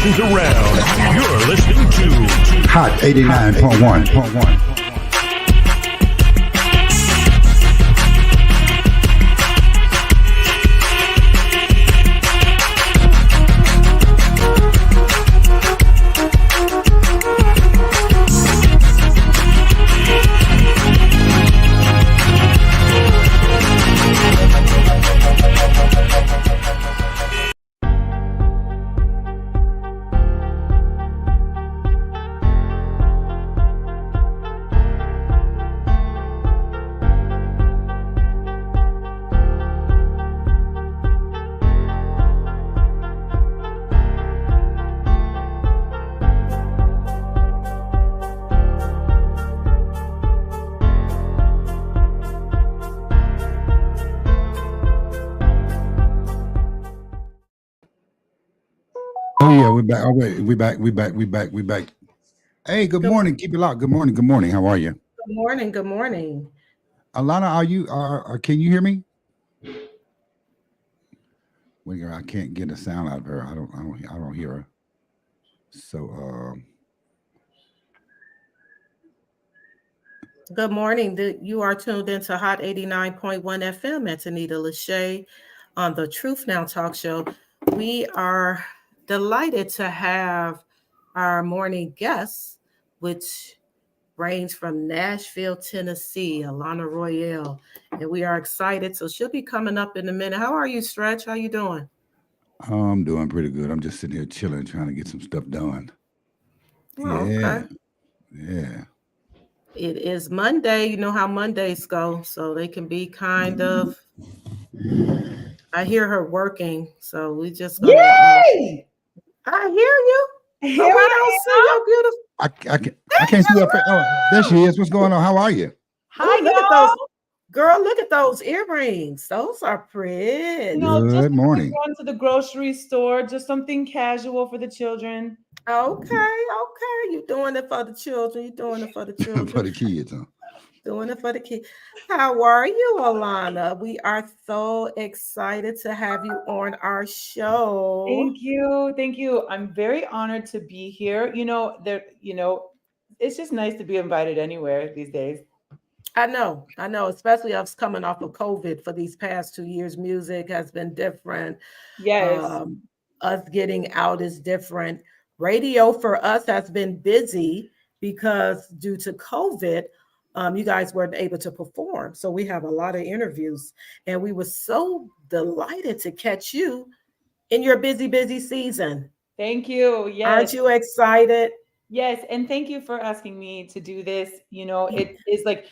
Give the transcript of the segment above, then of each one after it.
stations around. You're listening to Hot 89.1. Oh yeah, we're back. Oh wait, we back. Hey, good Good, morning. Keep it locked. Good morning. Good morning. How are you, good morning. Good morning. Alana? Are you? Can you hear me? Wait, I can't get a sound out of her. I don't hear her. So, Good morning. You are tuned into Hot 89.1 FM, Antonita LeShae on the Truth Now Talk Show. We are delighted to have our morning guest, which range from Nashville, Tennessee, Alanna Royale. And we are excited. So she'll be coming up in a minute. How are you, Stretch? How you doing? I'm doing pretty good. I'm just sitting here chilling, trying to get some stuff done. Oh, Yeah, okay. yeah. It is Monday. You know how Mondays go. So they can be kind of, I hear her working. So we just gonna Yay! I hear you, but Here we I don't see am. your beautiful. I can't see her face. Oh, there she is. What's going on? How are you? Hi, Oh, look at those, y'all. girl. Look at those earrings. Those are pretty. Just Good a quick morning. run to the grocery store, just something casual for the children. Okay, okay. You doing it for the children. You doing it for the For children. the kids, huh? Doing it for the kids. How are you, Alana? We are so excited to have you on our show. Thank you. Thank you. I'm very honored to be here. It's just nice to be invited anywhere these days. I know, especially us coming off of COVID for these past 2 years, music has been different. Yes. Um, us getting out is different. Radio for us has been busy because due to COVID, you guys weren't able to perform. So we have a lot of interviews, and we were so delighted to catch you in your busy season. Thank you. Aren't Yes. you excited? Yes. And thank you for asking me to do this. It is like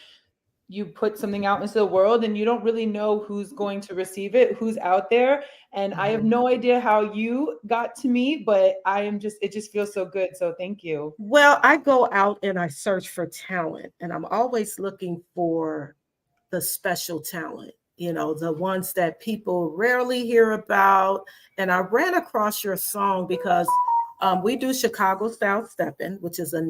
you put something out into the world and you don't really know who's going to receive it, who's out there. And I have no idea how you got to me, but it just feels so good. So thank you. Well, I go out and I search for talent, and I'm always looking for the special talent, the ones that people rarely hear about. And I ran across your song because we do Chicago style stepping, which is a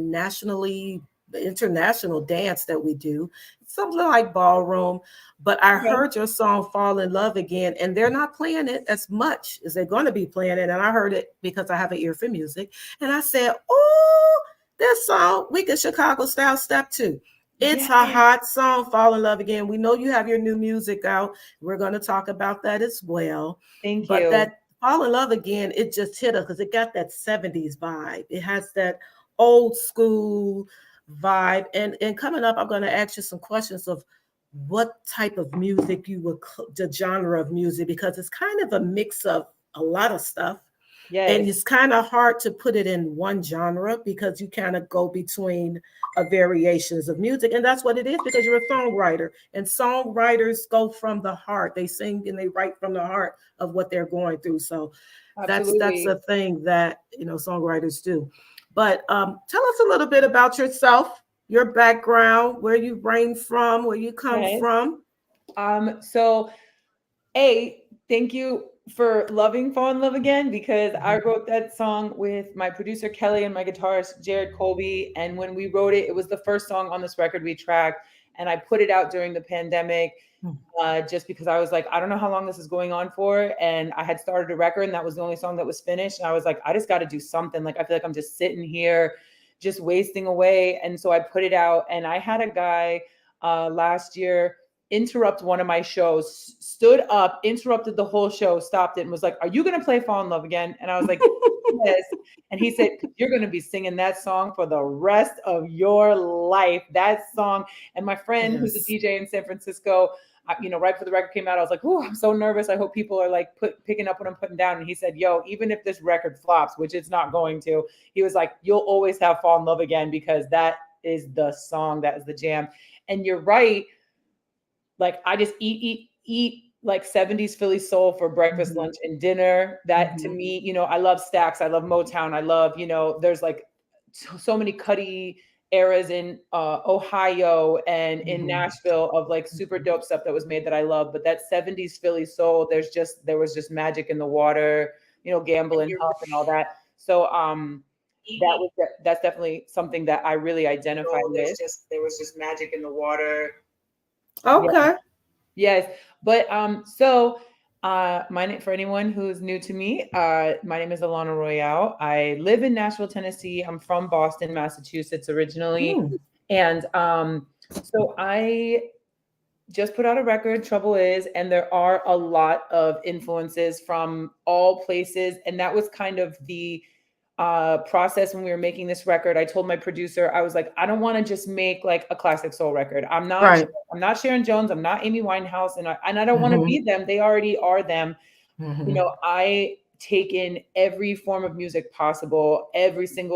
international dance that we do. It's something like ballroom. But I Okay. heard your song Fall in Love Again, and they're not playing it as much as they're going to be playing it. And I heard it because I have an ear for music. And I said, oh, this song we can Chicago style step to. It's Yes. a hot song, Fall in Love Again. We know you have your new music out. We're going to talk about that as well. Thank But you. that Fall in Love Again, it just hit us because it got that 70s vibe. It has that old school vibe. And coming up, I'm going to ask you some questions of what type of music the genre of music, because it's kind of a mix of a lot of stuff. And Yes. it's kind of hard to put it in one genre because you kind of go between variations of music. And that's what it is because you're a songwriter. And songwriters go from the heart. They sing and they write from the heart of what they're going through. So that's Absolutely. a thing that songwriters do. But tell us a little bit about yourself, your background, where you range from, where you come Yes. from. So thank you for loving Fall in Love Again, because I wrote that song with my producer Kelly and my guitarist Jared Colby. And when we wrote it, it was the first song on this record we tracked, and I put it out during the pandemic. just because I was like, I don't know how long this is going on for. And I had started a record and that was the only song that was finished. And I was like, I just got to do something. Like, I feel like I'm just sitting here, just wasting away. And so I put it out, and I had a guy last year interrupt one of my shows, stood up, interrupted the whole show, stopped it, and was like, are you going to play Fall in Love Again? And I was like, yes. And he said, you're going to be singing that song for the rest of your life. That song. And my friend who's a DJ in San Francisco, right before the record came out, I was like, oh, I'm so nervous. I hope people are like picking up what I'm putting down. And he said, yo, even if this record flops, which it's not going to, he was like, you'll always have Fall in Love Again, because that is the song, that is the jam. And you're right. Like, I just eat like 70s Philly soul for breakfast, lunch, and dinner. That to me, I love Stax. I love Motown. I love, there's like so many Cuddy eras in Ohio and in Nashville of like super dope stuff that was made that I love. But that 70s Philly soul, there was just magic in the water, Gamble and Huff and all that. So that's definitely something that I really identify with. There was just magic in the water. Okay. Yes. But so my name, for anyone who's new to me, my name is Alanna Royale. I live in Nashville, Tennessee. I'm from Boston, Massachusetts originally. And so I just put out a record, Trouble Is, and there are a lot of influences from all places. And that was kind of the process when we were making this record. I told my producer, I was like, I don't want to just make like a classic soul record. I'm not Sharon Jones. I'm not Amy Winehouse. And I don't want to be them. They already are them. I take in every form of music possible, everything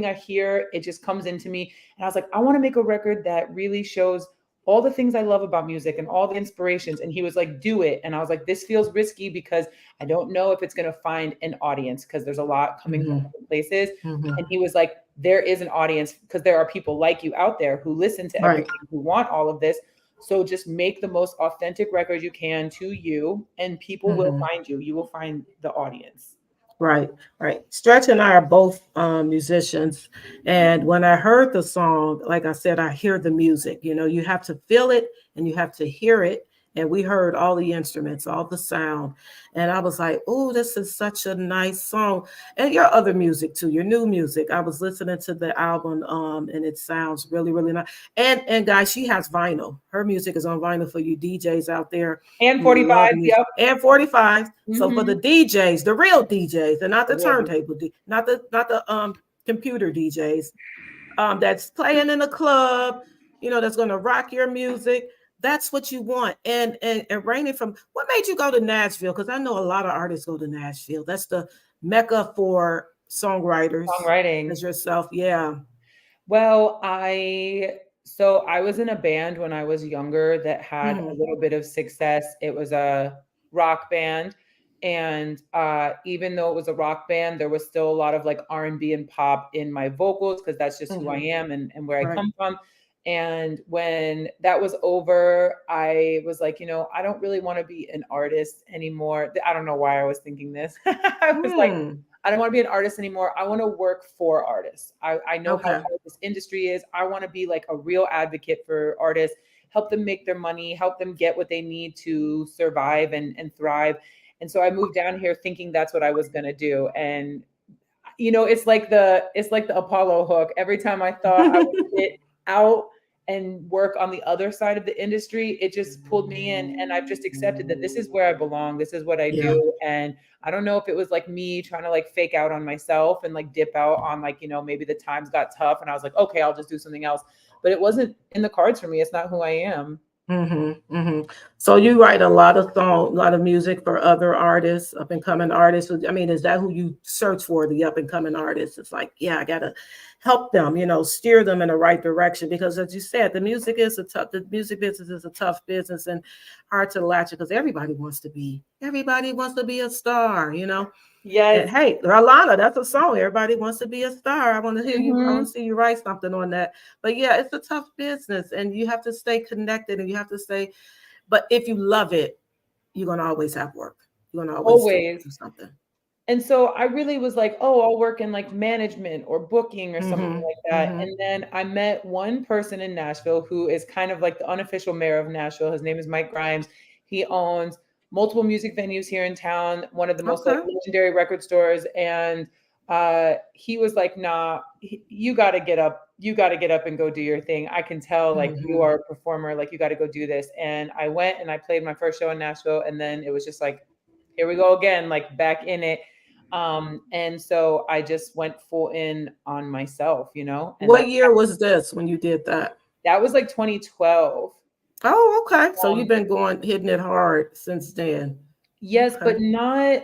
I hear, it just comes into me. And I was like, I want to make a record that really shows all the things I love about music and all the inspirations. And he was like, do it. And I was like, this feels risky because I don't know if it's going to find an audience, because there's a lot coming from different places. And he was like, there is an audience, because there are people like you out there who listen to everything, who want all of this. So just make the most authentic record you can to you, and people will find you. You will find the audience. Right. Stretch and I are both musicians. And when I heard the song, like I said, I hear the music. You have to feel it and you have to hear it. And we heard all the instruments, all the sound. And I was like, oh, this is such a nice song. And your other music too, your new music. I was listening to the album and it sounds really, really nice. And guys, she has vinyl. Her music is on vinyl for you DJs out there. And 45, yep. And 45. So for the DJs, the real DJs, and not the turntable, not the computer DJs, that's playing in a club, that's going to rock your music. That's what you want. And Rainy, from what made you go to Nashville? Because I know a lot of artists go to Nashville. That's the mecca for songwriters. Songwriting. As yourself, yeah. Well, I was in a band when I was younger that had a little bit of success. It was a rock band. And even though it was a rock band, there was still a lot of like R&B and pop in my vocals, because that's just who I am and where I come from. And when that was over, I was like, I don't really want to be an artist anymore. I don't know why I was thinking this. I was like, I don't want to be an artist anymore. I want to work for artists. I know how hard this industry is. I want to be like a real advocate for artists, help them make their money, help them get what they need to survive and thrive. And so I moved down here thinking that's what I was going to do. And, it's like the Apollo hook. Every time I thought I would get out and work on the other side of the industry, it just pulled me in, and I've just accepted that this is where I belong. This is what I do. And I don't know if it was like me trying to like fake out on myself and like dip out on like, maybe the times got tough and I was like, okay, I'll just do something else. But it wasn't in the cards for me. It's not who I am. So you write a lot of music for other artists, up and coming artists. I mean, is that who you search for, the up and coming artists? It's like, yeah, I gotta help them, steer them in the right direction, because as you said, the music business is a tough business and hard to latch it, because everybody wants to be a star, Yes. And hey, Alanna, that's a song. Everybody wants to be a star. I want to hear you. I want to see you write something on that. But yeah, it's a tough business, and you have to stay connected, and you have to stay. But if you love it, you're gonna always have work. You're gonna always do something. And so I really was like, oh, I'll work in like management or booking or something Mhm. like that. Mhm. And then I met one person in Nashville who is kind of like the unofficial mayor of Nashville. His name is Mike Grimes. He owns multiple music venues here in town, one of the most like Okay. legendary record stores. And he was like, nah, you got to get up. You got to get up and go do your thing. I can tell like you Mhm. are a performer, like you got to go do this. And I went and I played my first show in Nashville. And then it was just like, here we go again, like back in it. And so I just went full in on myself, you know, and What year was this when you did that? that was like 2012. Oh, okay. So Um, you've been hitting it hard since then. yes, Okay. but not,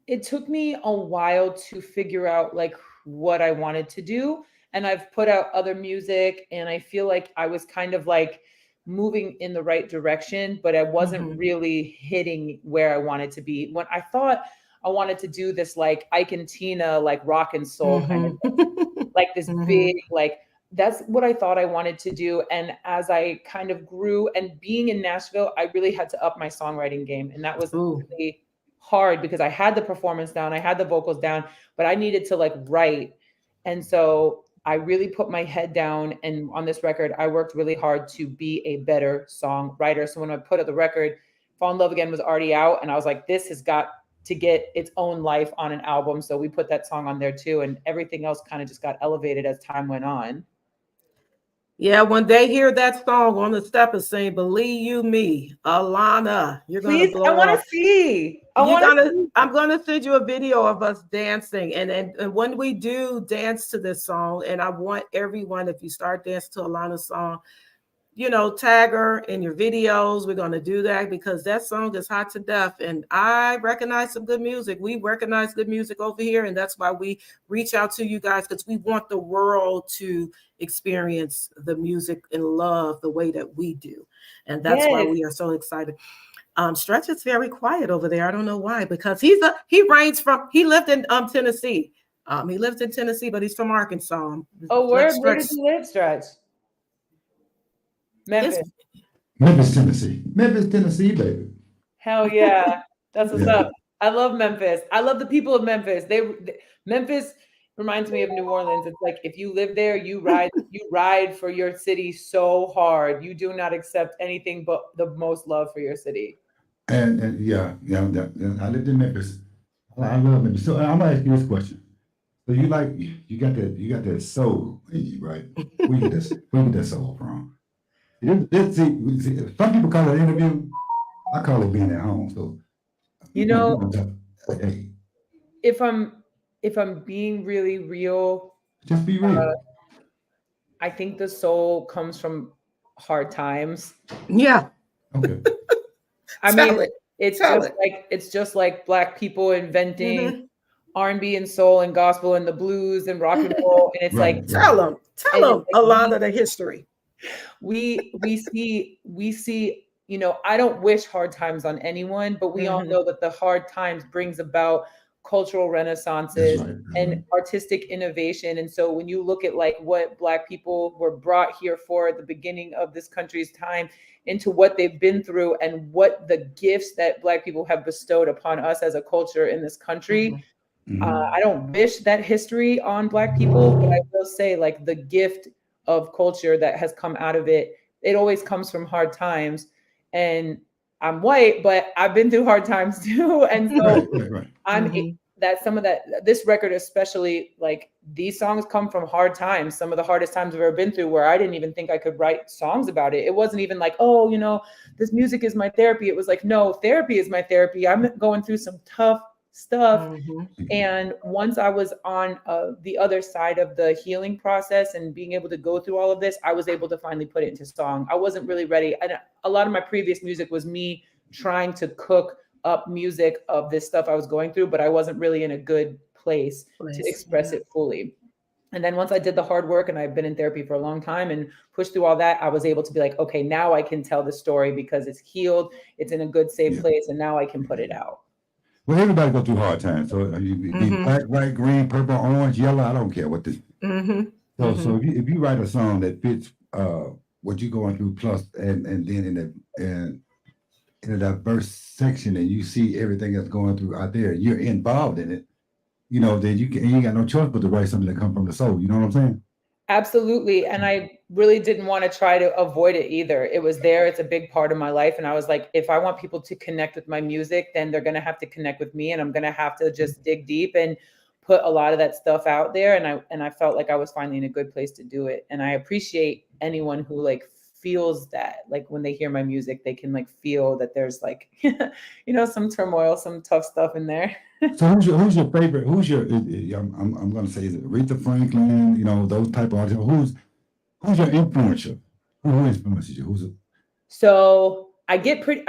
it took me a while to figure out like what I wanted to do. And I've put out other music and I feel like I was kind of like moving in the right direction, but I wasn't Mhm. really hitting where I wanted to be. When I thought I wanted to do this like Ike and Tina, like rock and soul kind of Mhm. like this big, Mhm. like that's what I thought I wanted to do. And as I kind of grew and being in Nashville, I really had to up my songwriting game. And that was Ooh. really hard because I had the performance down, I had the vocals down, but I needed to like write. And so I really put my head down. And on this record, I worked really hard to be a better songwriter. So when I put out the record, Fall in Love Again was already out. And I was like, this has got to get its own life on an album. So we put that song on there too. And everything else kind of just got elevated as time went on. Yeah, when they hear that song on the step and saying, "Believe you me, Alanna," you're gonna Please, I blow want to up. see. I You're want to gonna see. I'm gonna send you a video of us dancing. And when we do dance to this song, and I want everyone, if you start dancing to Alana's song, tag her in your videos. We're going to do that because that song is hot to death. And I recognize some good music. We recognize good music over here. And that's why we reach out to you guys, because we want the world to experience the music and love the way that we do. And that's why Yes. we are so excited. Stretch is very quiet over there. I don't know why, because he lived in Tennessee. He lives in Tennessee, but he's from Arkansas. Oh, Let where Stretch did you live, Stretch? his Memphis. Memphis, Tennessee. Memphis, Tennessee, baby. Hell yeah. That's what's Yeah. up. I love Memphis. I love the people of Memphis. Memphis reminds me of New Orleans. It's like if you live there, you ride for your city so hard. You do not accept anything but the most love for your city. And I lived in Memphis. I love Memphis. So I'm gonna ask you this question. So you got that soul in you, right? Where you get that soul from? Some people call it an interview. I call it being at home. So You we know, gonna talk. Hey, if I'm being really real, just be real. I think the soul comes from hard times. Yeah, Okay. I tell mean, it. it's Tell just it. like it's just like Black people inventing Mhm. R&B and soul and gospel and the blues and rock and roll, and it's like Right. Right. Tell them. and Tell it's them like a lot of the history. we see, I don't wish hard times on anyone, but we all Mhm. know that the hard times brings about cultural That's renaissances right. That's and right. artistic innovation. And so when you look at like what Black people were brought here for at the beginning of this country's time, into what they've been through and what the gifts that Black people have bestowed upon us as a culture in this country, Mhm. Mhm. I don't wish that history on Black people, but I will say, like, the gift of culture that has come out of it, it always comes from hard times. And I'm white, but I've been through hard times too. And so Right. Right. Right. Mhm. that some of that, this record especially, like these songs come from hard times, some of the hardest times I've ever been through, where I didn't even think I could write songs about it. It wasn't even like, oh, this music is my therapy. It was like, no, therapy is my therapy. I'm going through some tough stuff. Mhm. And once I was on the other side of the healing process and being able to go through all of this, I was able to finally put it into song. I wasn't really ready. And a lot of my previous music was me trying to cook up music of this stuff I was going through, but I wasn't really in a good place to Place. express Yeah. it fully. And then once I did the hard work and I've been in therapy for a long time and pushed through all that, I was able to be like, okay, now I can tell the story because it's healed, it's in a good, safe Yeah. place, and now I can put it out. Well, everybody go through hard times. So you be Mhm. black, white, green, purple, orange, yellow. I don't care what the. Mhm. So Mhm. if you write a song that fits what you're going through, plus and then in a diverse section, and you see everything that's going through out there, you're involved in it. then you ain't got no choice but to write something that comes from the soul. You know what I'm saying? Absolutely. And I really didn't want to try to avoid it either. It was there. It's a big part of my life. And I was like, if I want people to connect with my music, then they're going to have to connect with me. And I'm going to have to just dig deep and put a lot of that stuff out there. And I felt like I was finally in a good place to do it. And I appreciate anyone who like feels that, like when they hear my music, they can like feel that there's like, some turmoil, some tough stuff in there. So who's your favorite? I'm gonna say, is it Aretha Franklin? Those type of artists. Who's your influencer? Who influences you? Who's it? So I get pretty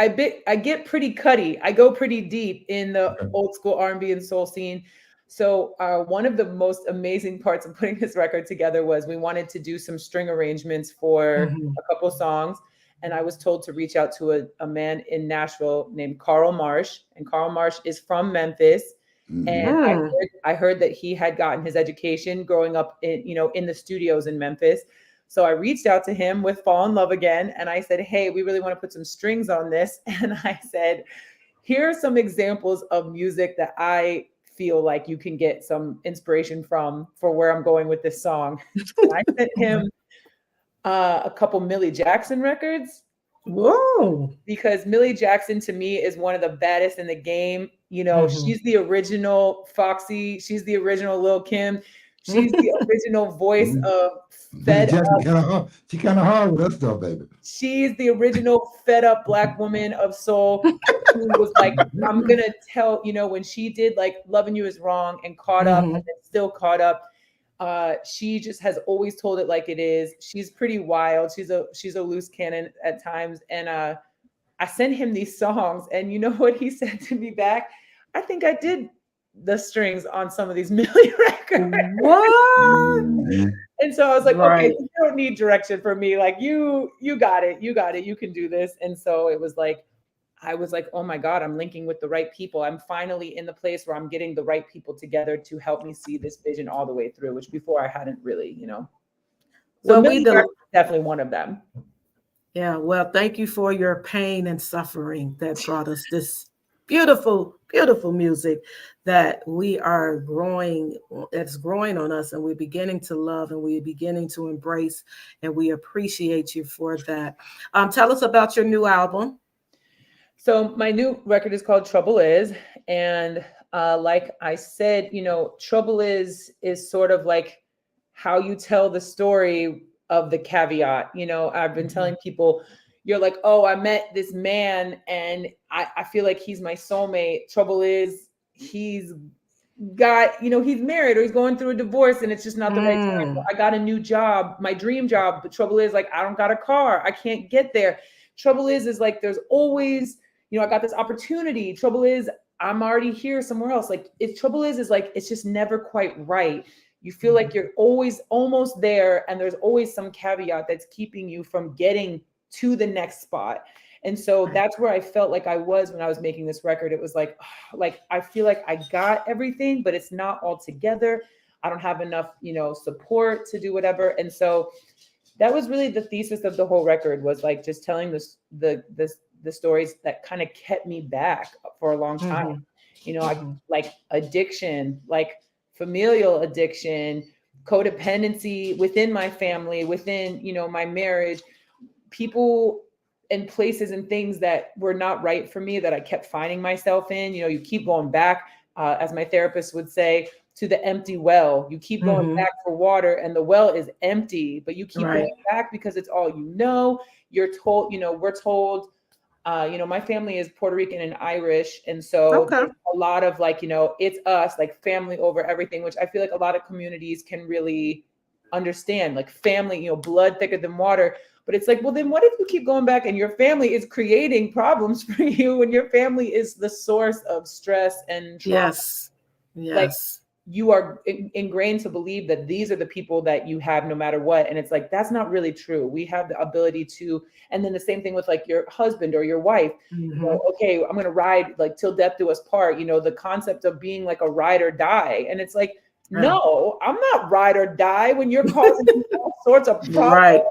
cutty. I go pretty deep in the old school R&B and soul scene. So one of the most amazing parts of putting this record together was we wanted to do some string arrangements for a couple songs. And I was told to reach out to a man in Nashville named Carl Marsh. And Carl Marsh is from Memphis. And I heard that he had gotten his education growing up in the studios in Memphis. So I reached out to him with Fall in Love Again. And I said, hey, we really want to put some strings on this. And I said, here are some examples of music that I feel like you can get some inspiration from for where I'm going with this song. And I sent him a couple Millie Jackson records. Whoa. Because Millie Jackson to me is one of the baddest in the game. She's the original Foxy. She's the original Lil' Kim. She's the original voice of Fed Up. She kind of hard with that stuff, baby. She's the original fed up Black woman of soul who was like, I'm going to tell, when she did like Loving You Is Wrong and Caught Up and then Still Caught Up. She just has always told it like it is. She's pretty wild. She's a loose cannon at times. And I sent him these songs, and you know what he said to me back? I think I did the strings on some of these Millie records. What? And so I was like, okay, you don't need direction from me. Like you got it. You got it. You can do this. And so it was like, I was like, oh my God, I'm linking with the right people. I'm finally in the place where I'm getting the right people together to help me see this vision all the way through, which before I hadn't really, So well, definitely one of them. Yeah. Well, thank you for your pain and suffering that brought us this beautiful, beautiful music that we are growing. It's growing on us, and we're beginning to love, and we're beginning to embrace, and we appreciate you for that. Tell us about your new album. So my new record is called Trouble Is. And like I said, Trouble is sort of like how you tell the story of the caveat. I've been telling people, you're like, oh, I met this man and I feel like he's my soulmate. Trouble is he's got, he's married or he's going through a divorce and it's just not the right time. I got a new job, my dream job. But trouble is like, I don't got a car. I can't get there. Trouble is like, there's always, I got this opportunity. Trouble is I'm already here somewhere else. Like trouble is like, it's just never quite right. You feel like you're always almost there. And there's always some caveat that's keeping you from getting to the next spot. And so that's where I felt like I was when I was making this record. It was like, I feel like I got everything, but it's not all together. I don't have enough, support to do whatever. And so that was really the thesis of the whole record, was like just telling the stories that kind of kept me back for a long time. I like addiction, like familial addiction, codependency within my family, within, my marriage, people and places and things that were not right for me that I kept finding myself in. You keep going back, as my therapist would say, to the empty well. You keep going back for water and the well is empty, but you keep going back because it's all you know. You're told, we're told, my family is Puerto Rican and Irish. And so a lot of like, it's us, like family over everything, which I feel like a lot of communities can really understand, like family, blood thicker than water. But it's like, well, then what if you keep going back and your family is creating problems for you and your family is the source of stress and trauma? Yes. Like you are ingrained to believe that these are the people that you have no matter what. And it's like, that's not really true. We have the ability to, and then the same thing with like your husband or your wife, okay, I'm going to ride like till death do us part, the concept of being like a ride or die. And it's like, no, I'm not ride or die when you're causing all sorts of problems. Right.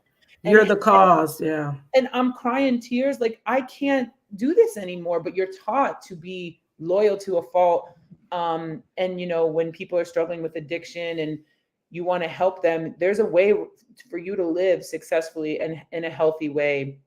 You're the cause. Yeah. And I'm crying tears. Like, I can't do this anymore, but you're taught to be loyal to a fault. And you know, when people are struggling with addiction and you want to help them, there's a way for you to live successfully and in a healthy way,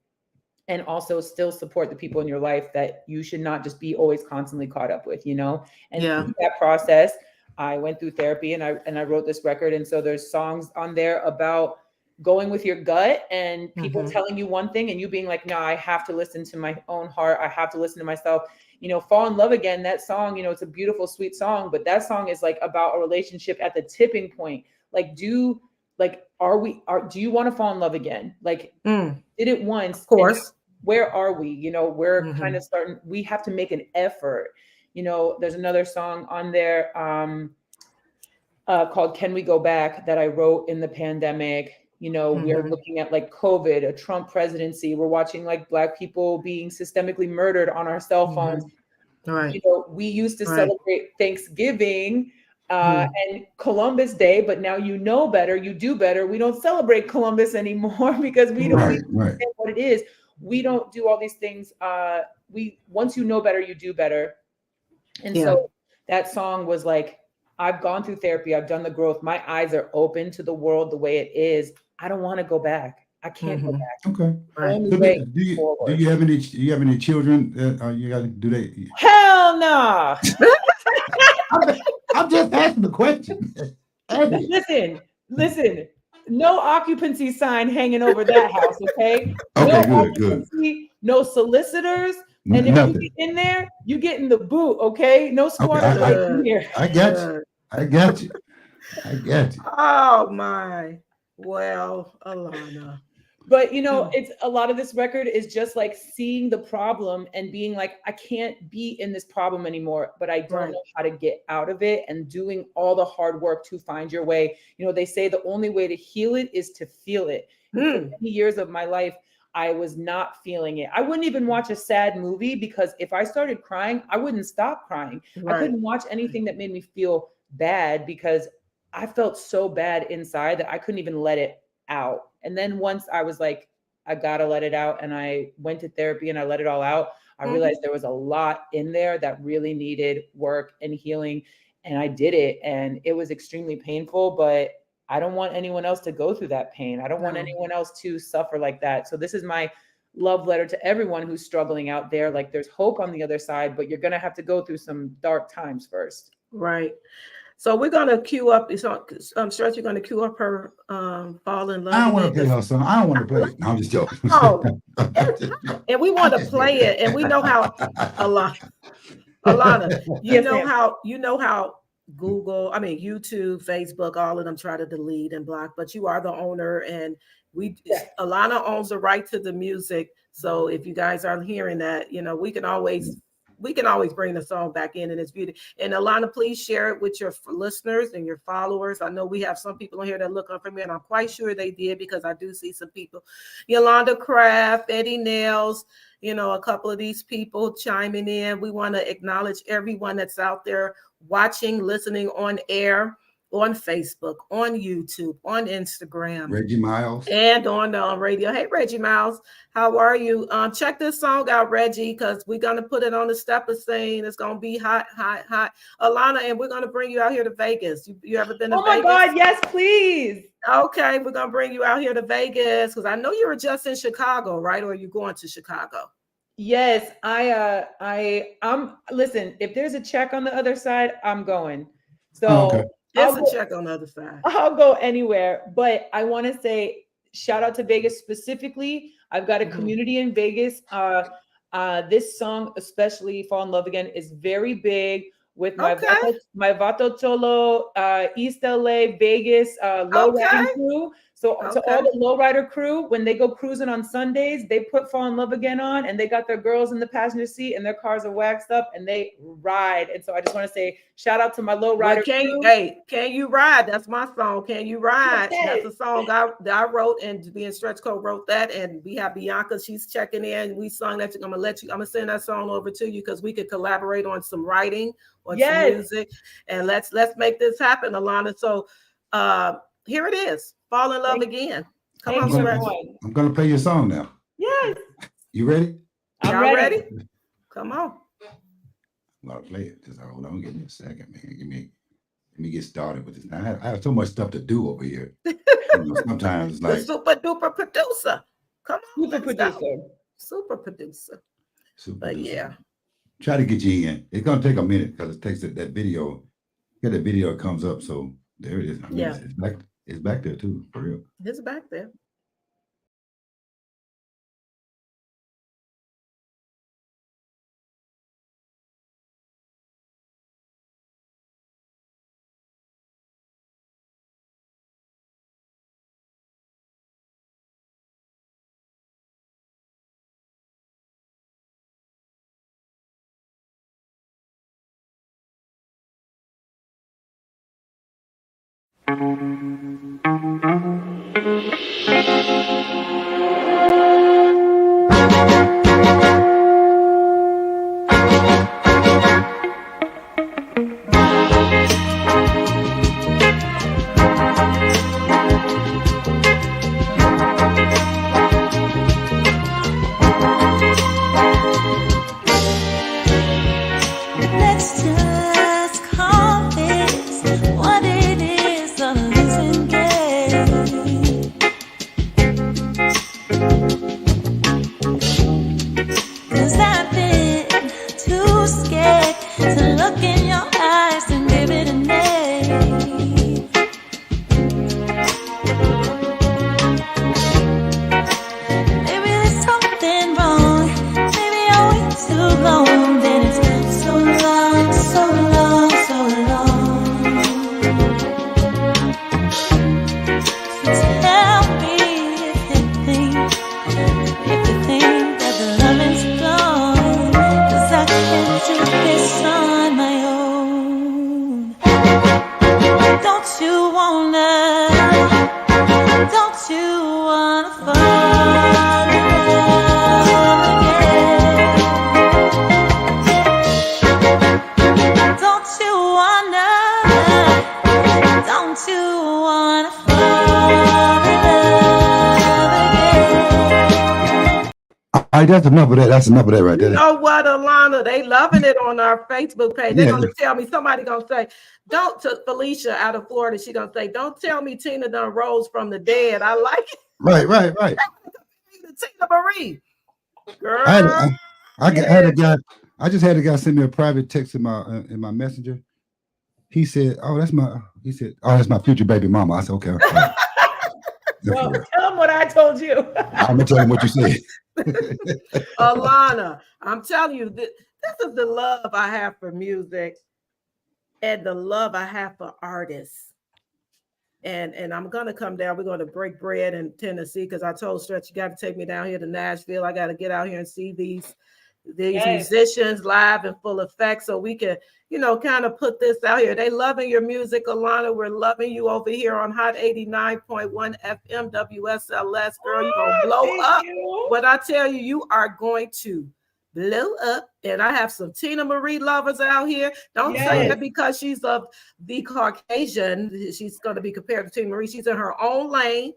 and also still support the people in your life that you should not just be always constantly caught up with, you know. And through that process, I went through therapy and I wrote this record. And so there's songs on there about going with your gut and people telling you one thing and you being like, no, I have to listen to my own heart. I have to listen to myself. You know, Fall in Love Again, that song, you know, it's a beautiful, sweet song, but that song is like about a relationship at the tipping point. Like, do you want to fall in love again? Like, did it once, of course. Where are we? You know, we're kind of starting, we have to make an effort. You know, there's another song on there called Can We Go Back that I wrote in the pandemic. You know, we're looking at like COVID, a Trump presidency. We're watching like Black people being systemically murdered on our cell phones. Right. You know, we used to celebrate Thanksgiving and Columbus Day, but now you know better, you do better. We don't celebrate Columbus anymore because we don't understand what it is. We don't do all these things. Once you know better, you do better. And so that song was like, I've gone through therapy. I've done the growth. My eyes are open to the world the way it is. I don't want to go back. I can't go back. Okay. Right. So do you have any children? You got to do that? Hell no. I'm just asking the question. Listen. No occupancy sign hanging over that house, okay? Okay, good. No solicitors. And if you get in there, you get in the boot, okay? No squatters right in here. I got you. Oh my. Well, Alanna. But you know, it's a lot of this record is just like seeing the problem and being like, I can't be in this problem anymore, but I don't know how to get out of it, and doing all the hard work to find your way. You know, they say the only way to heal it is to feel it. For many years of my life, I was not feeling it. I wouldn't even watch a sad movie because if I started crying, I wouldn't stop crying. I couldn't watch anything that made me feel bad because I felt so bad inside that I couldn't even let it out. And then once I was like, I gotta let it out, and I went to therapy and I let it all out, I realized there was a lot in there that really needed work and healing. And I did it, and it was extremely painful, but I don't want anyone else to go through that pain. I don't want anyone else to suffer like that. So this is my love letter to everyone who's struggling out there. Like, there's hope on the other side, but you're gonna have to go through some dark times first. Right. So we're gonna queue up. I'm sure you're gonna queue up her Fall in Love. I don't want to play her song. I don't want to play it. No, I'm just joking. And we want to play it, and we know how Alanna, you know how Google, YouTube, Facebook, all of them try to delete and block, but you are the owner, and Alanna owns the right to the music. So if you guys are hearing that, you know, we can always bring the song back in, and it's beautiful. And Alanna, please share it with your listeners and your followers. I know we have some people on here that look up for me, and I'm quite sure they did, because I do see some people, Yolanda Craft, Eddie Nails, you know, a couple of these people chiming in. We want to acknowledge everyone that's out there watching, listening on air, on Facebook, on YouTube, on Instagram, Reggie Miles, and on radio. Hey, Reggie Miles, how are you? Check this song out, Reggie, because we're gonna put it on the step of saying it's gonna be hot, Alanna, and we're gonna bring you out here to Vegas. You ever been to Vegas? Oh my God, yes, please. Okay, we're gonna bring you out here to Vegas, because I know you were just in Chicago, right? Or are you going to Chicago? Yes, I'm listen, if there's a check on the other side, I'm going. So there's a check on the other side. I'll go anywhere, but I want to say shout out to Vegas specifically. I've got a community in Vegas. This song, especially Fall in Love Again, is very big with my Vato Cholo, East LA, Vegas, lowriding crew. So to all the lowrider crew, when they go cruising on Sundays, they put Fall in Love Again on, and they got their girls in the passenger seat, and their cars are waxed up, and they ride. And so I just want to say shout out to my lowrider crew. Can you ride? That's my song. Can you ride? That's a song that I wrote, and me and Stretch Code wrote that, and we have Bianca. She's checking in. We sung that. I'm gonna send that song over to you, because we could collaborate on some writing, on some music, and let's make this happen, Alanna. So here it is. Fall in Love Again. Come on, Stretch. I'm gonna play your song now. Yes. You ready? Y'all ready? Come on. while I play it. Just hold on, give me a second, man. Let me get started with this. I have so much stuff to do over here. Sometimes it's The like super duper producer. Come on, Super let's go. producer. Super producer. super. But Duper. yeah, Try to get you in. It's gonna take a minute because it takes that video. Get the video comes up. So there it is. I mean, Yeah. it's back. It's back there too, for real. it's back there. Let's just call this what it is, a losing game. 'Cause I've been too scared to look in your eyes and give it a name. Maybe there's something wrong. Maybe I wait too long. Then it's so long, so long, so long. So tell me if you think that the loving's gone. 'Cause I can't do this on my own. Don't you wanna fall in love again? Don't you wanna fall in love again? All right, that's enough of that. That's enough of that right You there. know what, Alanna? They loving it on our Facebook page. They're Yeah. gonna tell me, somebody gonna say, don't, to Felicia out of Florida, she gonna say, don't tell me Tina done rose from the dead. I like it. Right. Tina Marie. Girl. I had a guy. I just had a guy send me a private text in my messenger. He said, "Oh, that's my." He said, "Oh, that's my future baby mama." I said, "Okay." All right. Well, tell him what I told you. I'm gonna tell him what you said. Alanna, I'm telling you, this is the love I have for music and the love I have for artists. And I'm gonna come down. We're gonna break bread in Tennessee because I told Stretch, you got to take me down here to Nashville. I got to get out here and see these Yes. musicians live in full effect, so we can, kind of put this out here. They loving your music, Alanna. We're loving you over here on Hot 89.1 FM WSLS. Girl, you're gonna blow Thank up. you. But I tell you, you are going to blow up. And I have some Tina Marie lovers out here. Don't say Yes. that because she's of the Caucasian, she's going to be compared to Tina Marie. She's in her own lane,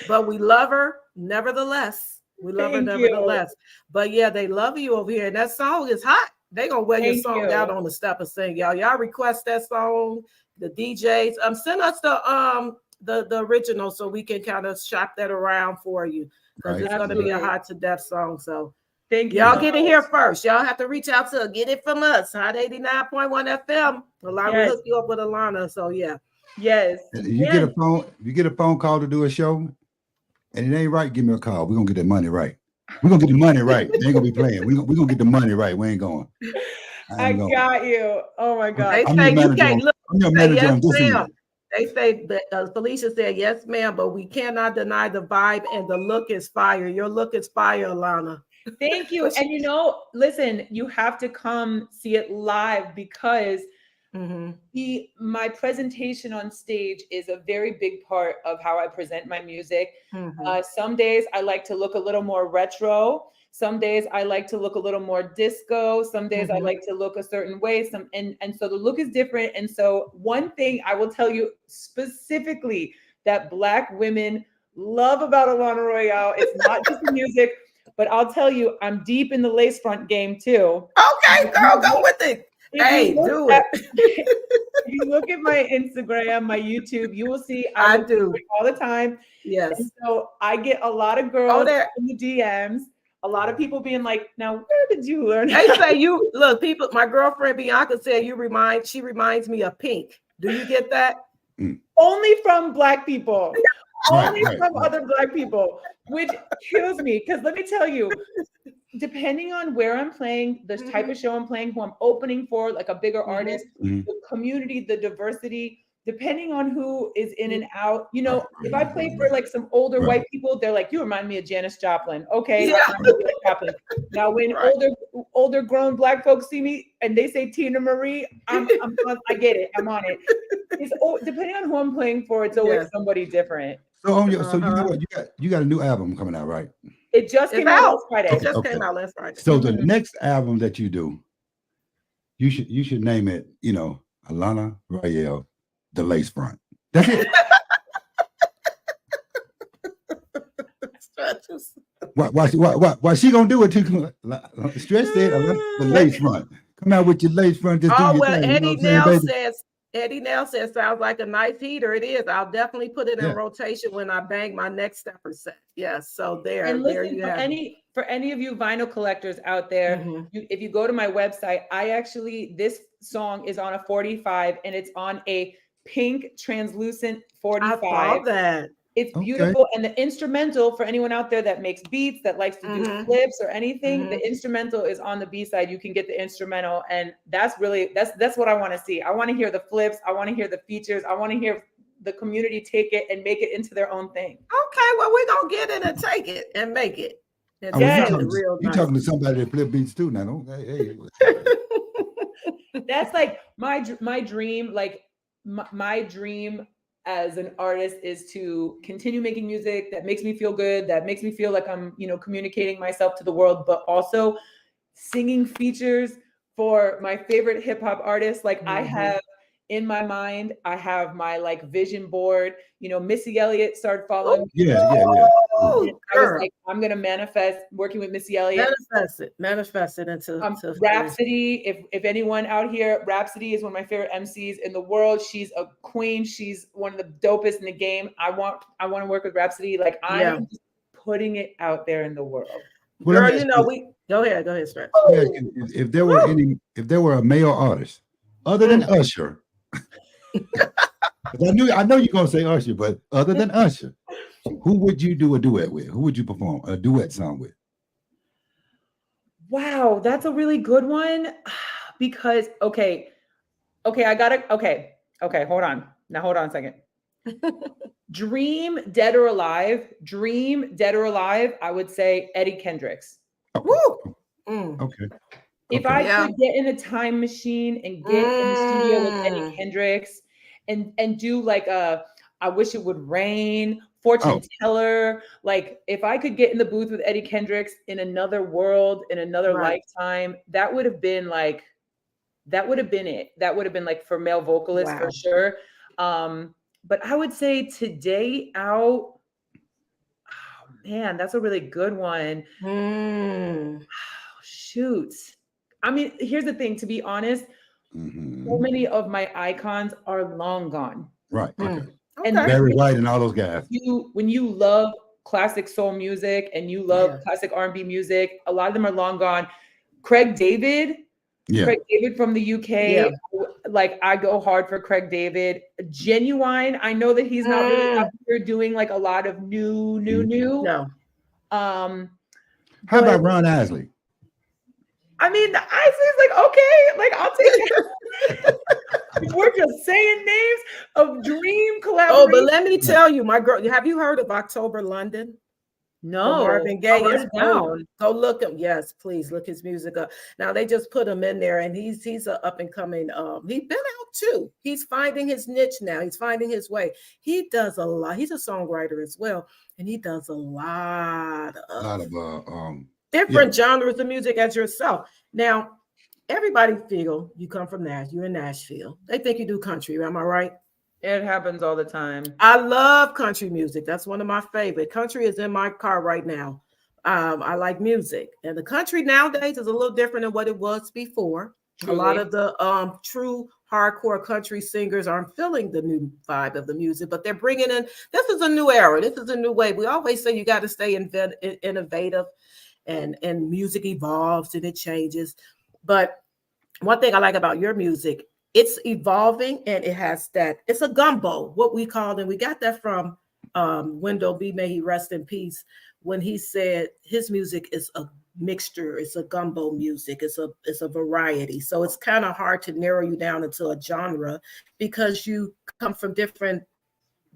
but we love her nevertheless. We love her Thank you. nevertheless. But yeah, they love you over here. And that song is hot. They gonna wear your Thank song you. out on the step and sing, y'all. Y'all request that song. The DJs, send us the original so we can kind of shop that around for you, because Right. it's gonna be a Absolutely. hot to death song. So Thank you. y'all so get it much. here first. Y'all have to reach out to get it from us. Hot 89.1 FM. Alanna, we Yes. hook you up with Alanna. So yeah. Yes. You get a phone. You get a phone call to do a show, and it ain't right. Give me a call. We're gonna get that money right. We're gonna get the money right. They ain't gonna be playing. We're gonna get the money right. We ain't going. I got you. Oh my God. They I'm say your you manager can't on- look. I'm your Say manager yes, on this ma'am. end. They say that Felicia said yes, ma'am, but we cannot deny the vibe and the look is fire. Your look is fire, Alanna. Thank you. And listen, you have to come see it live because my presentation on stage is a very big part of how I present my music. Some days I like to look a little more retro. Some days I like to look a little more disco. Some days I like to look a certain way. And so the look is different. And so one thing I will tell you specifically that Black women love about Alanna Royale, it's not just the music, but I'll tell you, I'm deep in the lace front game too. Okay, girl, go with it. Hey, do it. If you look at my Instagram, my YouTube, you will see I look do. all the time. Yes. And so I get a lot of girls there. in the DMs, a lot of people being like, now where did you learn? They say you look, people, my girlfriend Bianca said she reminds me of Pink. Do you get that? Only from Black people. Only Right. from other Black people, which kills me. Because let me tell you, depending on where I'm playing, the type of show I'm playing, who I'm opening for, like a bigger artist, the community, the diversity, depending on who is in and out. You know, if I play for like some older white people, they're like, you remind me of Janis Joplin. Okay, Yeah. I'm gonna be like Joplin. Now, when older grown Black folks see me and they say Tina Marie, I get it. I'm on it. It's depending on who I'm playing for, it's always somebody different. So on your, so you know what, you got a new album coming out, right? It just came out last Friday. It just came out last Friday. So the next album that you do, you should name it, you know, Alanna Royale, The Lace Front. That's it. Why she gonna do it too? Stretch said the lace front. Come out with your lace front. Just do your well, thing, Eddie Nell says sounds like a nice heater. It is. I'll definitely put it in rotation when I bang my next stepper set. Yes. So there you have it. For any of you vinyl collectors out there, if you go to my website, this song is on a 45 and it's on a pink translucent 45. I saw that. It's beautiful. And the instrumental, for anyone out there that makes beats, that likes to do flips or anything, the instrumental is on the B-side. You can get the instrumental. And that's what I want to see. I want to hear the flips. I want to hear the features. I want to hear the community take it and make it into their own thing. Okay, well, we're going to get it and take it and make it. You're talking to somebody that flip beats too now. Don't, hey. That's like my dream. Like my dream as an artist is to continue making music that makes me feel good, that makes me feel like I'm, communicating myself to the world, but also singing features for my favorite hip hop artists. Like I have in my mind, I have my like vision board, Missy Elliott started following. Yeah. I was like, I'm going to manifest working with Missy Elliott. Manifest it into Rhapsody. If anyone out here, Rhapsody is one of my favorite MCs in the world. She's a queen. She's one of the dopest in the game. I want to work with Rhapsody. Like I'm just putting it out there in the world. Well, girl, go ahead, Stretch. If there were a male artist other than Usher, I know you're gonna say Usher, but other than Usher, who would you do a duet with? Who would you perform a duet song with? Wow, that's a really good one. Because okay, hold on. Now hold on a second. Dream Dead or Alive, I would say Eddie Kendricks. Okay. If I could get in a time machine and get in the studio with Eddie Kendricks and do like I Wish It Would Rain, Fortune Teller, like if I could get in the booth with Eddie Kendricks in another world, in another lifetime, that would have been it. That would have been like for male vocalists for sure. But I would say today out, oh man, that's a really good one. Oh, shoot. I mean, here's the thing, to be honest, so many of my icons are long gone. Right. Okay. And Barry White and all those guys. When you love classic soul music and you love classic R&B music, a lot of them are long gone. Craig David from the UK, like I go hard for Craig David. Genuine, I know that he's not really out here doing like a lot of new. No. How about Ron Isley? I mean, the Isley's like, okay, like I'll take it. We're just saying names of dream collaborations. Oh, but let me tell you, my girl, have you heard of October London? No. Marvin Gaye is down. Go look him. Yes, please look his music up. Now they just put him in there, and he's an up and coming. He's been out too. He's finding his niche now. He's finding his way. He does a lot. He's a songwriter as well, and he does a lot of different genres of music as yourself. Now, everybody feel you come from Nashville. You're in Nashville. They think you do country. Am I right? It happens all the time. I love country music. That's one of my favorite. Country is in my car right now. I like music, and the country nowadays is a little different than what it was before. Truly. A lot of the true hardcore country singers aren't feeling the new vibe of the music, but they're bringing in, this is a new era. This is a new way. We always say you got to stay innovative, and music evolves and it changes. But one thing I like about your music, it's evolving, and it has that, it's a gumbo, what we call, and we got that from Wendell B. May he rest in peace, when he said his music is a mixture, it's a gumbo music, it's a variety. So it's kind of hard to narrow you down into a genre, because you come from different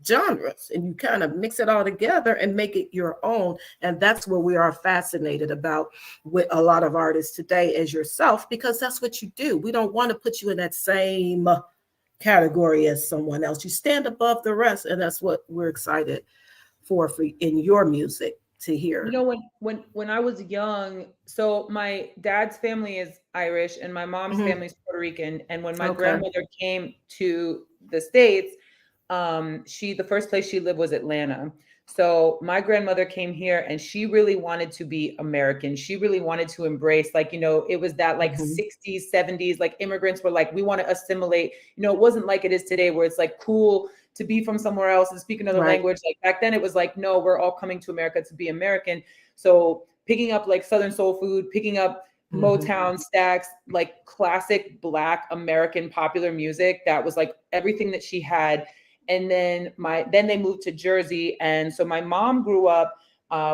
genres and you kind of mix it all together and make it your own. And that's where we are fascinated about with a lot of artists today, as yourself, because that's what you do. We don't want to put you in that same category as someone else. You stand above the rest, and that's what we're excited for in your music to hear. You know, when I was young, so my dad's family is Irish and my mom's family is Puerto Rican. And when my grandmother came to the States, the first place she lived was Atlanta. So my grandmother came here and she really wanted to be American. She really wanted to embrace, like, you know, it was that like 60s, 70s, like immigrants were like, we want to assimilate. You know, it wasn't like it is today where it's like cool to be from somewhere else and speak another language. Like back then it was like, no, we're all coming to America to be American. So picking up like Southern soul food, picking up Motown, Stax, like classic Black American popular music, that was like everything that she had. And then they moved to Jersey. And so my mom grew up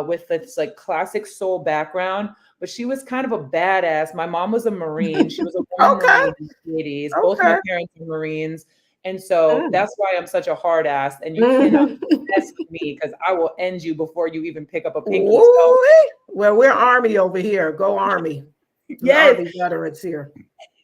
with this like classic soul background, but she was kind of a badass. My mom was a Marine. She was a Marine in the 80s. Both my parents were Marines. And so that's why I'm such a hard ass. And you cannot mess with me, because I will end you before you even pick up a pinky. So. Well, we're Army over here. Go Army. Yes. Army veterans here.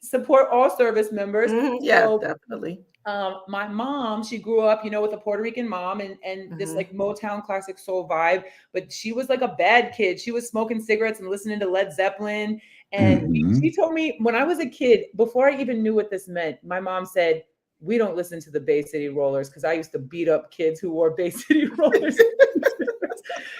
Support all service members. Yeah, so, definitely. My mom, she grew up, you know, with a Puerto Rican mom and this like Motown classic soul vibe, but she was like a bad kid. She was smoking cigarettes and listening to Led Zeppelin. And she told me when I was a kid, before I even knew what this meant, my mom said, we don't listen to the Bay City Rollers, because I used to beat up kids who wore Bay City Rollers.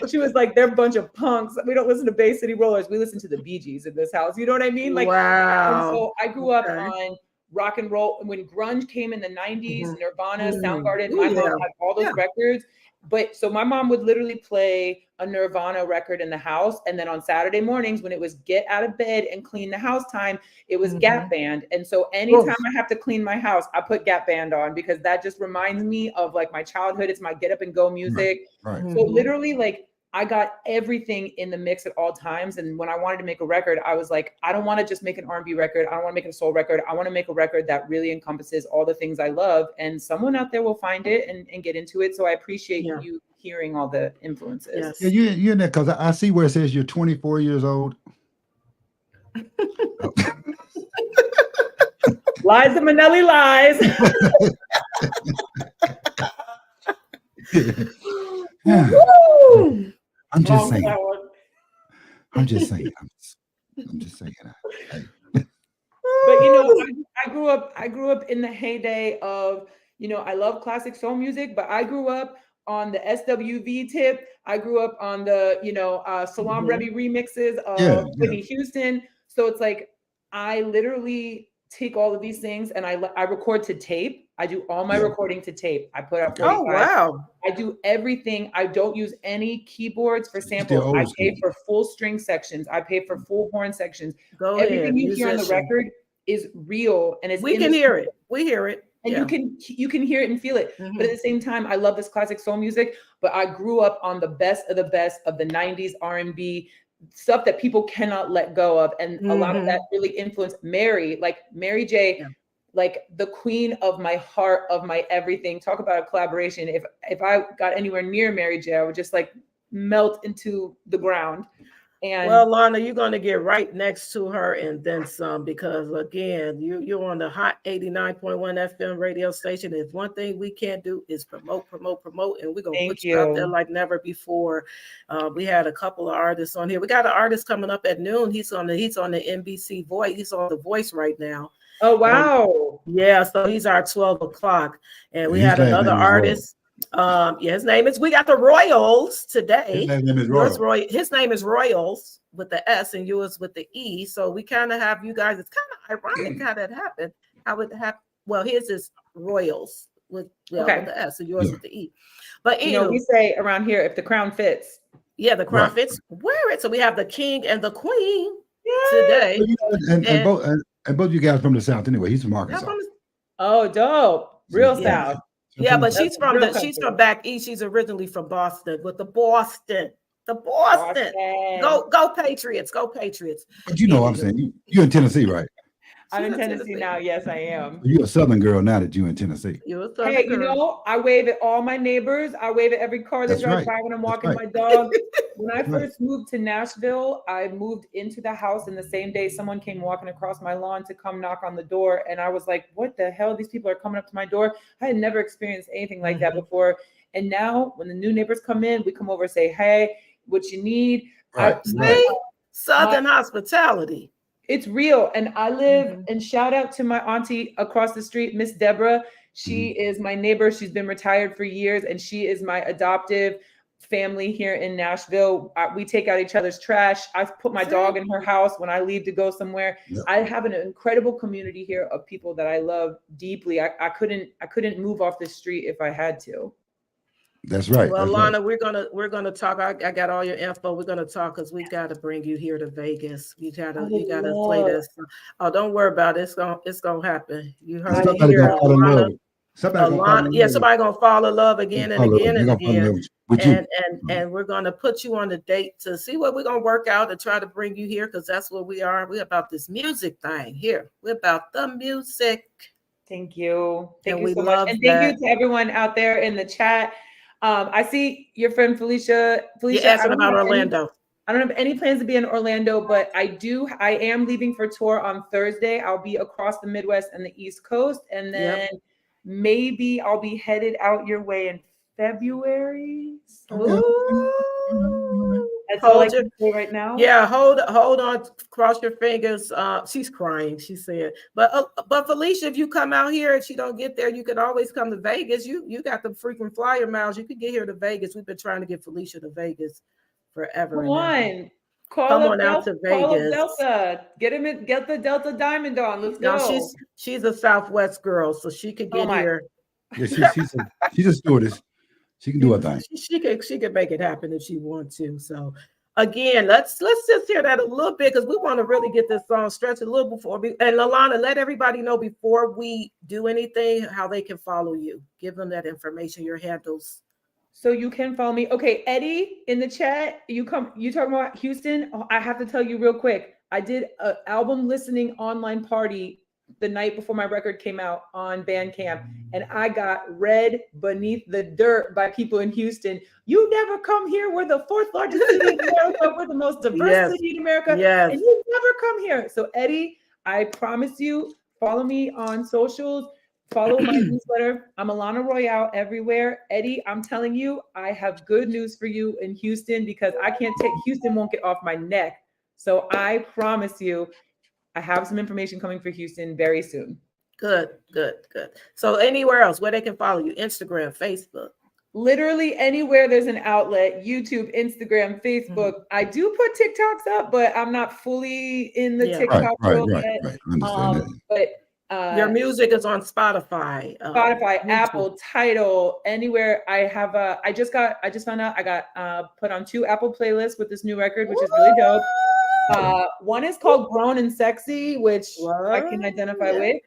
She was like, they're a bunch of punks. We don't listen to Bay City Rollers. We listen to the Bee Gees in this house. You know what I mean? Like, wow. And so I grew up on rock and roll. When grunge came in the 90s, Nirvana, Soundgarden, my mom had all those records. But so my mom would literally play a Nirvana record in the house. And then on Saturday mornings, when it was get out of bed and clean the house time, it was Gap Band. And so anytime I have to clean my house, I put Gap Band on, because that just reminds me of like my childhood. It's my get up and go music. Right. So literally, like, I got everything in the mix at all times. And when I wanted to make a record, I was like, I don't want to just make an R&B record. I don't want to make a soul record. I want to make a record that really encompasses all the things I love. And someone out there will find it and get into it. So I appreciate you hearing all the influences. Yes. Yeah, you're in there, because I see where it says you're 24 years old. Liza Minnelli lies. I'm just saying. I'm just saying. But you know, I grew up in the heyday of, you know, I love classic soul music, but I grew up on the SWV tip. I grew up on the, you know, Salam Remy remixes of Whitney Houston. So it's like, I literally take all of these things and I record to tape. I do all my recording to tape. I put out 45. Oh, wow. I do everything. I don't use any keyboards for samples. I pay for full string sections. I pay for full horn sections. Everything you hear on the record is real, and it's we can hear it. We hear it. And you can hear it and feel it. But at the same time, I love this classic soul music, but I grew up on the best of the 90s R&B stuff that people cannot let go of. And a lot of that really influenced Mary J, like the queen of my heart, of my everything. Talk about a collaboration. If I got anywhere near Mary J, I would just like melt into the ground. And well, Lana, you're going to get right next to her and then some, because again, you're on the hot 89.1 FM radio station. If one thing we can't do is promote, and we're going to put you out there like never before. We had a couple of artists on here. We got an artist coming up at noon. He's on the NBC Voice. He's on The Voice right now. Oh, wow. Yeah, so he's our 12 o'clock. And we had another artist. Yeah, his name is. We got the Royals His today. name is Yours, Royal. Roy. His name is Royals with the S, and yours with the E. So we kind of have you guys. It's kind of ironic how that happened. How it happened. Well, his is Royals with Okay. the S, and yours Yeah. with the E. But You know, we anyway, say around here, if the crown fits. yeah, the crown Right. fits. Wear it. So we have the king and the queen Yes. today. But, you know, and both you guys from the South anyway. He's from Yeah, Arkansas. Oh, dope. Real Yeah. South. Yeah, but That's she's from real she's country. from back east. She's originally from Boston with the Boston. The Boston. Boston. Go Patriots. Go Patriots. But you know what I'm Anywho, saying. You're in Tennessee, right? I'm she's in in Tennessee now. Yes, I am. You're a Southern girl now that you're in Tennessee. You're a Southern Hey, you girl. know, I wave at all my neighbors. I wave at every car that That's drives right. by when I'm That's walking right. my dog. When I That's right. first moved to Nashville, I moved into the house, and the same day someone came walking across my lawn to come knock on the door. And I was like, what the hell? These people are coming up to my door. I had never experienced anything like that before. And now when the new neighbors come in, we come over and say, hey, what you need? Right. See? Southern hospitality. It's real. And I live, and shout out to my auntie across the street, Miss Deborah. She is my neighbor. She's been retired for years, and she is my adoptive family here in Nashville. We take out each other's trash. I put my dog in her house when I leave to go somewhere. Yep. I have an incredible community here of people that I love deeply. I couldn't move off the street if I had to. That's right. Well, That's Lana, right. we're gonna talk. I got all your info. We're gonna talk because we got to bring you here to Vegas. You gotta play this. Oh, don't worry about it. It's gonna happen. You heard it Somebody here, gonna fall in love. Somebody gonna fall in love. Yeah, somebody gonna fall in love again and again and again. With you. And we're gonna put you on a date to see what we're gonna work out to try to bring you here because that's what we are. We're about this music thing here. We're about the music. Thank you. Thank you we so much. And thank you to everyone out there in the chat. I see your friend Felicia. You're asking about Orlando. I don't have any plans to be in Orlando, but I am leaving for tour on Thursday. I'll be across the Midwest and the East Coast. And then maybe I'll be headed out your way in February. So that's all I can say right now. Yeah, hold on, cross your fingers. She's crying, she said. But Felicia, if you come out here and she don't get there, you could always come to Vegas. You got the frequent flyer miles. You could get here to Vegas. We've been trying to get Felicia to Vegas forever. Come on. Come on out to Vegas. Call up Delta. Get the Delta Diamond on. Let's go. No, she's a Southwest girl, so she could get here. Yeah, she's a stewardess. She can do her thing. She could make it happen if she wants to. So again, let's just hear that a little bit because we want to really get this song stretched a little before and Alanna, let everybody know before we do anything how they can follow you. Give them that information, your handles. So you can follow me. Okay, Eddie in the chat, you talking about Houston? Oh, I have to tell you real quick. I did an album listening online party the night before my record came out on Bandcamp, and I got read beneath the dirt by people in Houston. You never come here. We're the 4th largest city in America. We're the most diverse city in America. Yes. And you never come here. So Eddie, I promise you, follow me on socials. Follow my newsletter. I'm Alanna Royale everywhere. Eddie, I'm telling you, I have good news for you in Houston because Houston won't get off my neck. So I promise you, I have some information coming for Houston very soon. Good. So anywhere else where they can follow you? Instagram, Facebook. Literally anywhere there's an outlet, YouTube, Instagram, Facebook. I do put TikToks up, but I'm not fully in the TikTok world yet. Right. Understand that. But your music is on Spotify, Apple, Tidal, anywhere. I have I just found out I got put on 2 Apple playlists with this new record, which is really dope. One is called Grown and Sexy, which I can identify with.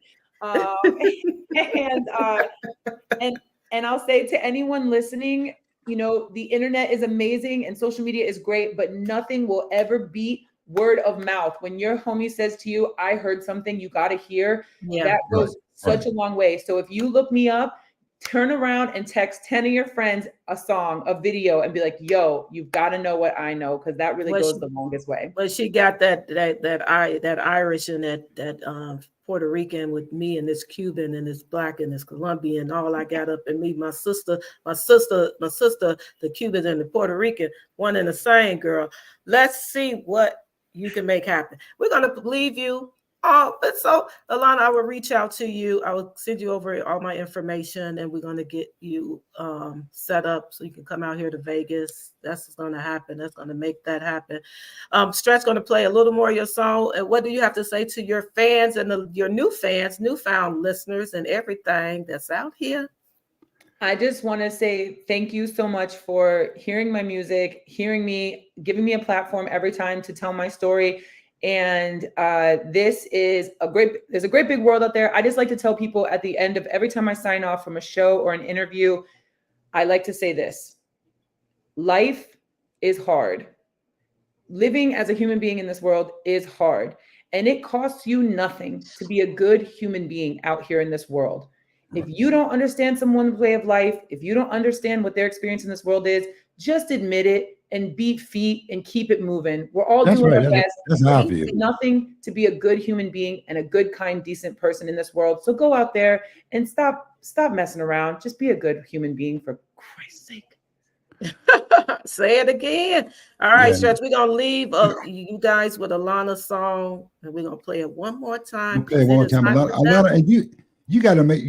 And I'll say to anyone listening, you know, the internet is amazing and social media is great, but nothing will ever beat word of mouth. When your homie says to you, I heard something you got to hear, that goes such a long way. So if you look me up, turn around and text 10 of your friends a song, a video, and be like, yo, you've got to know what I know, because that really goes the longest way. But she got that Irish and that Puerto Rican with me and this Cuban and this Black and this Colombian. All I got up in me, my sister, the Cuban and the Puerto Rican, one and the same girl. Let's see what you can make happen. We're gonna leave you Oh, but so Alanna, I will reach out to you. I will send you over all my information, and we're going to get you set up so you can come out here to Vegas. That's what's going to happen. That's going to make that happen. Stretch going to play a little more of your song. And what do you have to say to your fans and your new fans, newfound listeners, and everything that's out here? I just want to say thank you so much for hearing my music, hearing me, giving me a platform every time to tell my story. And there's a great big world out there. I just like to tell people at the end of every time I sign off from a show or an interview, I like to say this: life is hard. Living as a human being in this world is hard, and it costs you nothing to be a good human being out here in this world. If you don't understand someone's way of life, if you don't understand what their experience in this world is, just admit it and beat feet and keep it moving. We're all doing our best. That's how I feel. Nothing to be a good human being and a good, kind, decent person in this world. So go out there and stop messing around. Just be a good human being, for Christ's sake. Say it again. All right, Yeah. Stretch, we're going to leave you guys with Alana's song, and we're going to play it one more time. Okay, one more time. Alana, and you got to make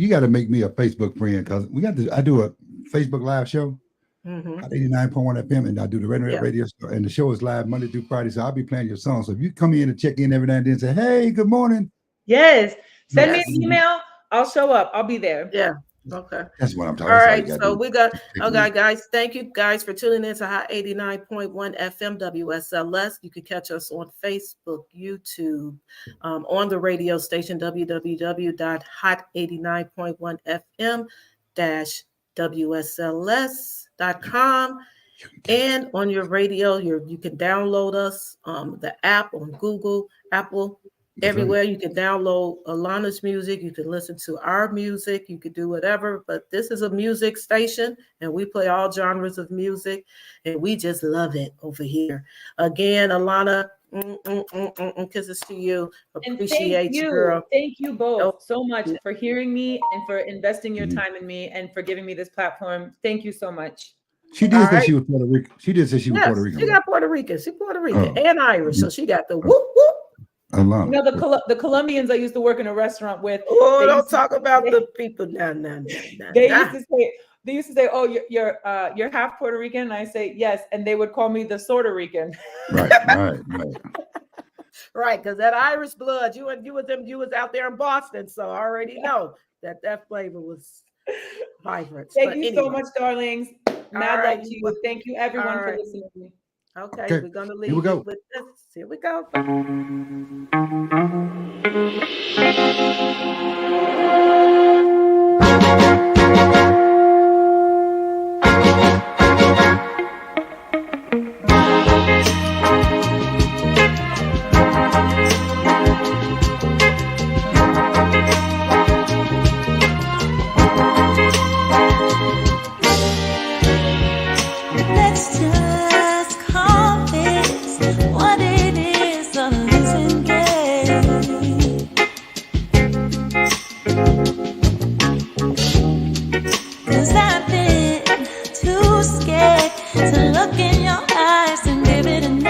me a Facebook friend, because I do a Facebook live show. At 89.1 FM, and I do the radio show, and the show is live Monday through Friday. So I'll be playing your song. So if you come in and check in every now and then and say, "Hey, good morning," yes, send me an email. I'll show up. I'll be there. Yeah. Okay. That's what I'm talking All about. right. So we got, okay, guys. Thank you guys for tuning in to Hot 89.1 FM WSLS. You can catch us on Facebook, YouTube, on the radio station, www.hot89.1fm-WSLS.com, and on your radio, you can download us, the app on Google, Apple, everywhere. You can download Alana's music. You can listen to our music. You can do whatever. But this is a music station, and we play all genres of music, and we just love it over here. Again, Alanna, kisses to you. Appreciate you, girl. Thank you both so much for hearing me and for investing your time in me and for giving me this platform. Thank you so much. She did say she was Puerto Rican. She did say she was Puerto Rican. She got Puerto Rican. She's Puerto Rican and Irish, so she got the whoop whoop. Alana. You know, the Colombians I used to work in a restaurant with. Oh, don't talk about the people. No. They used to say, "Oh, you're half Puerto Rican," and I say, "Yes," and they would call me the Sorta Rican. Right. Right, because that Irish blood, you was out there in Boston, so I already know that flavor was vibrant. Thank you so much, darlings. Mad love to you. Thank you, everyone, for listening to me. Okay, we're gonna leave you with this. Here we go. Let's just call this what it is, a losing game. 'Cause I've been too scared to look in your eyes and give it a name.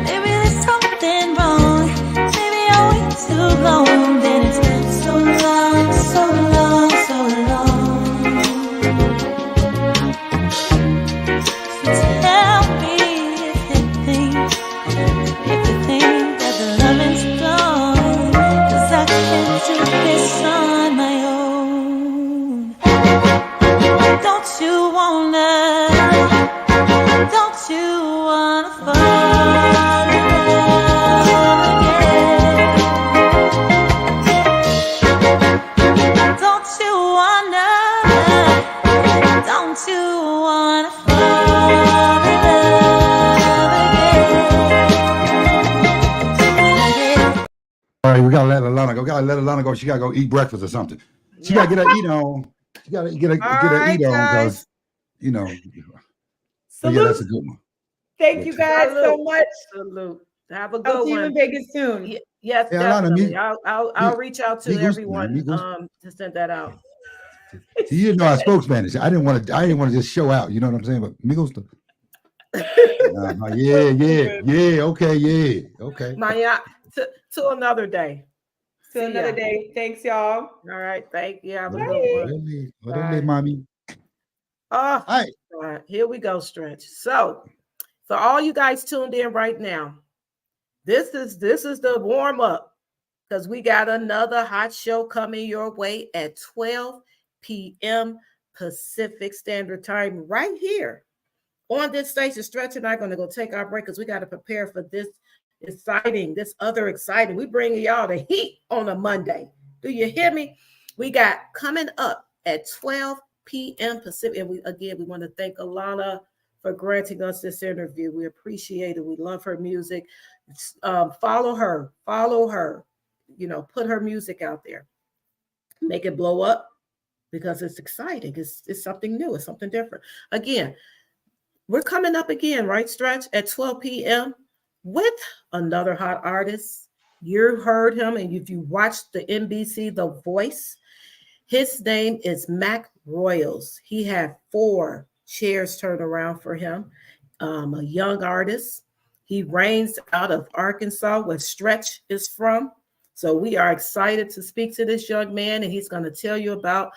Maybe there's something wrong. Maybe I wait too long. Then it's so long, so long, so long. So tell me if you think that the loving's gone. 'Cause I can't do this on my own. Don't you wanna fall in love again? Don't you wanna fall in love again? All right, we gotta let Alana go. She gotta go eat breakfast or something. She gotta get her eat on. She gotta get her eat on, because Salute. yeah, that's a good one. Thank you guys so much. Salute. Have a good I'll see you in one. Vegas soon. Yes, Hey, Alanna, definitely. I'll reach out to Migos, everyone Migos. to send that out. See, you know I spoke Spanish. I didn't want to just show out. You know what I'm saying? But Migos, Okay. Maya, to another day. So See another ya. day. Thanks, y'all. All right. Thank you. Have a What good one. is mommy? Oh, Hi. God. Here we go, Stretch. So, for all you guys tuned in right now, this is the warm up because we got another hot show coming your way at 12 p.m. Pacific Standard Time right here on this station. Stretch and I are going to go take our break because we got to prepare for this other exciting. We bringing y'all the heat on a Monday. Do you hear me? We got coming up at 12 p.m. Pacific. And we want to thank Alanna for granting us this interview. We appreciate it. We love her music. Follow her. Put her music out there. Make it blow up because it's exciting. It's something new. It's something different. Again, we're coming up again, right, Stretch, at 12 p.m. with another hot artist. You heard him, and if you watched the NBC The Voice, his name is Mac Royals. He had 4 chairs turned around for him. A young artist. He reigns out of Arkansas, where Stretch is from. So we are excited to speak to this young man, and he's going to tell you about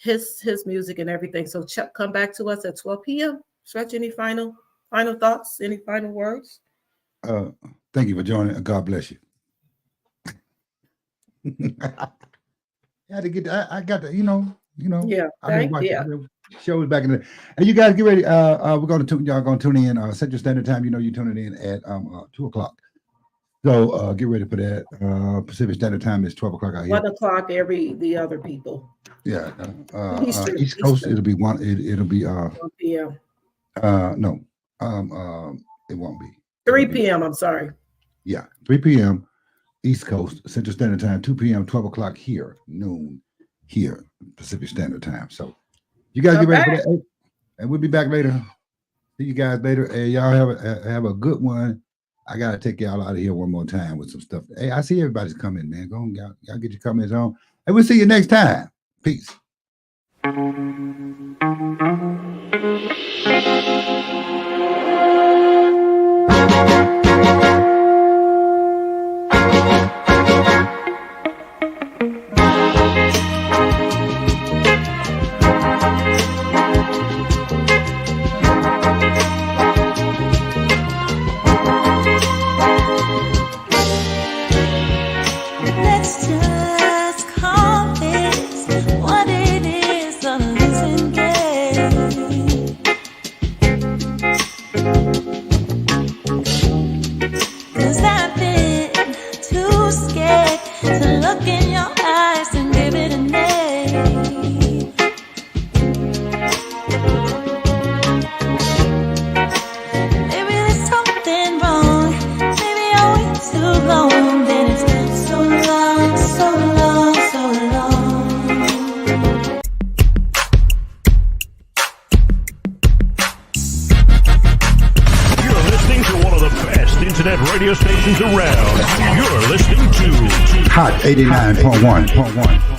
his music and everything. So come back to us at 12 p.m. Stretch, any final thoughts? Any final words? Thank you for joining. God bless you. I had to get. I got to. Yeah. I've been watching shows back in the. And you guys get ready. We're going to y'all going to tune in Central Standard Time. You're tuning in at 2:00. So get ready for that. Pacific Standard Time is 12 o'clock out here. 1 o'clock. The other people. Yeah. East Coast. It'll be one. It'll be 1 p.m. No. It won't be. 3 p.m. I'm sorry. Yeah, 3 p.m. East Coast, Central Standard Time, 2 p.m., 12 o'clock here, noon here, Pacific Standard Time. So you guys get ready for that. And we'll be back later. See you guys later. Hey, y'all have a good one. I got to take y'all out of here one more time with some stuff. Hey, I see everybody's coming, man. Go on, y'all get your comments on. And we'll see you next time. Peace. Let's just call this what it is, a losing game. 'Cause I've been too scared to look in your eyes and give it a name. Maybe there's something wrong. Maybe I wait too long. Then it's been so long, so long, so long. You're listening to one of the best internet radio stations around. You're listening to Hot 89.1.